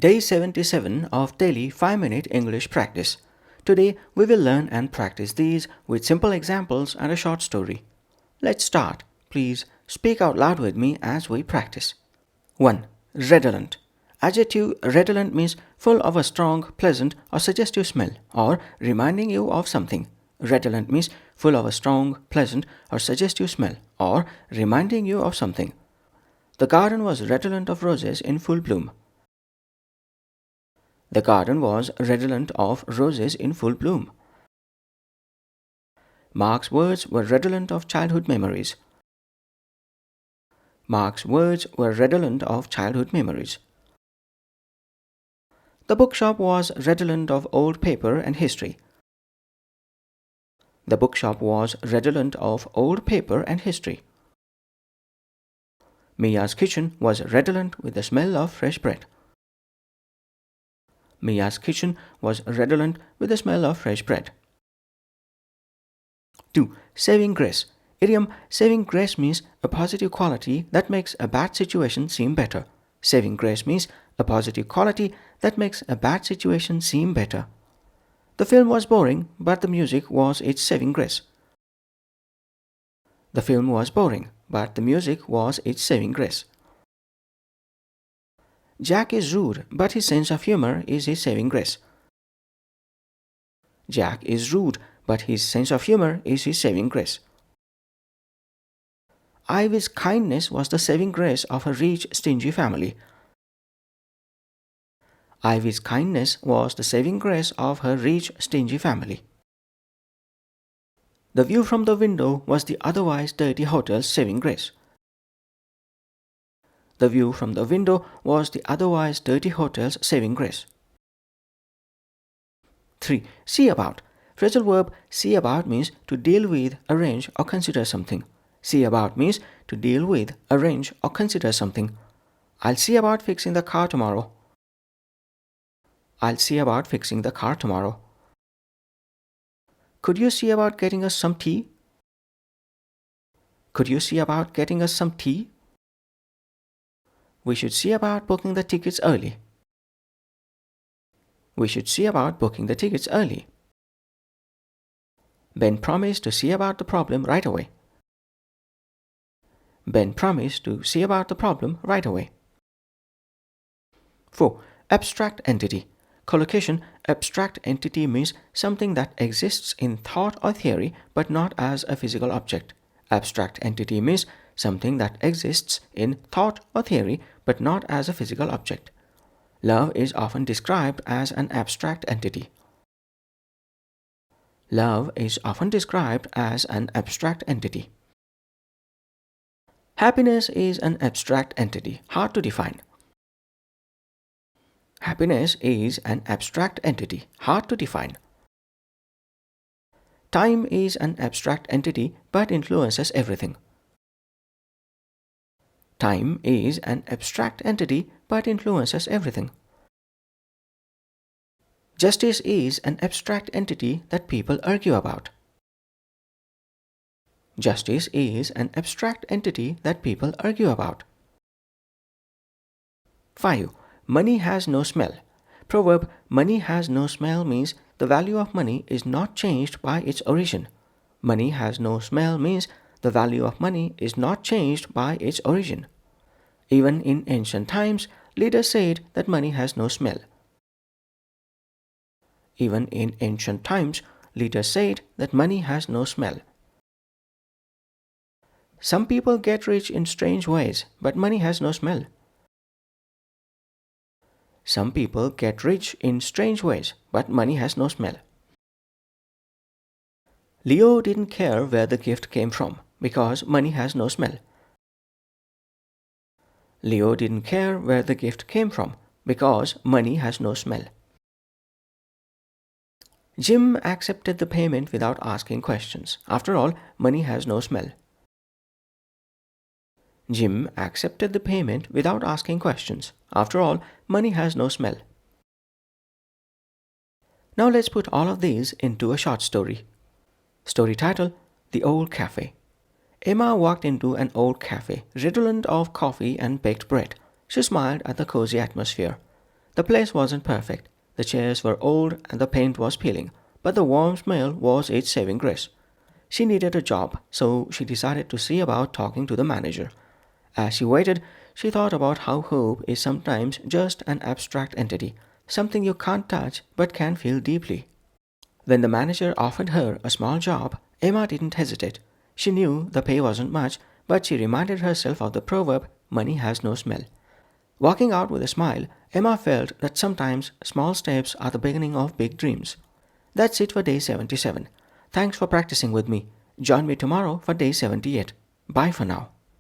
Day 77 of daily 5-minute English practice. Today we will learn and practice these with simple examples and a short story. Let's start. Please speak out loud with me as we practice. 1. Redolent. Adjective redolent means full of a strong, pleasant or suggestive smell or reminding you of something. Redolent means full of a strong, pleasant or suggestive smell or reminding you of something. The garden was redolent of roses in full bloom. The garden was redolent of roses in full bloom. Mark's words were redolent of childhood memories. Mark's words were redolent of childhood memories. The bookshop was redolent of old paper and history. The bookshop was redolent of old paper and history. Mia's kitchen was redolent with the smell of fresh bread. Mia's kitchen was redolent with the smell of fresh bread. 2. Saving grace. Idiom saving grace means a positive quality that makes a bad situation seem better. Saving grace means a positive quality that makes a bad situation seem better. The film was boring, but the music was its saving grace. The film was boring, but the music was its saving grace. Jack is rude, but his sense of humor is his saving grace. Jack is rude, but his sense of humor is his saving grace. Ivy's kindness was the saving grace of a rich, stingy family. Ivy's kindness was the saving grace of her rich, stingy family. The view from the window was the otherwise dirty hotel's saving grace. The view from the window was the otherwise dirty hotel's saving grace. 3. See about. Phrasal verb see about means to deal with, arrange or consider something. See about means to deal with, arrange or consider something. I'll see about fixing the car tomorrow. I'll see about fixing the car tomorrow. Could you see about getting us some tea? Could you see about getting us some tea? We should see about booking the tickets early. We should see about booking the tickets early. Ben promised to see about the problem right away. Ben promised to see about the problem right away. 4. Abstract entity. Collocation. Abstract entity means something that exists in thought or theory but not as a physical object. Abstract entity means something that exists in thought or theory but not as a physical object. Love is often described as an abstract entity. Love is often described as an abstract entity. Happiness is an abstract entity, hard to define. Happiness is an abstract entity, hard to define. Time is an abstract entity but influences everything. Time is an abstract entity but influences everything. Justice is an abstract entity that people argue about. Justice is an abstract entity that people argue about. 5. Money has no smell. Proverb money has no smell means the value of money is not changed by its origin. Money has no smell means the value of money is not changed by its origin. Even in ancient times, leaders said that money has no smell. Even in ancient times, leaders said that money has no smell. Some people get rich in strange ways, but money has no smell. Some people get rich in strange ways, but money has no smell. Leo didn't care where the gift came from because money has no smell. Leo didn't care where the gift came from because money has no smell. Jim accepted the payment without asking questions. After all, money has no smell. Jim accepted the payment without asking questions. After all, money has no smell. Now let's put all of these into a short story. Story title: The Old Cafe. Emma walked into an old cafe, redolent of coffee and baked bread. She smiled at the cozy atmosphere. The place wasn't perfect. The chairs were old and the paint was peeling, but the warm smell was its saving grace. She needed a job, so she decided to see about talking to the manager. As she waited, she thought about how hope is sometimes just an abstract entity, something you can't touch but can feel deeply. When the manager offered her a small job, Emma didn't hesitate. She knew the pay wasn't much, but she reminded herself of the proverb, money has no smell. Walking out with a smile, Emma felt that sometimes small steps are the beginning of big dreams. That's it for day 77. Thanks for practicing with me. Join me tomorrow for day 78. Bye for now.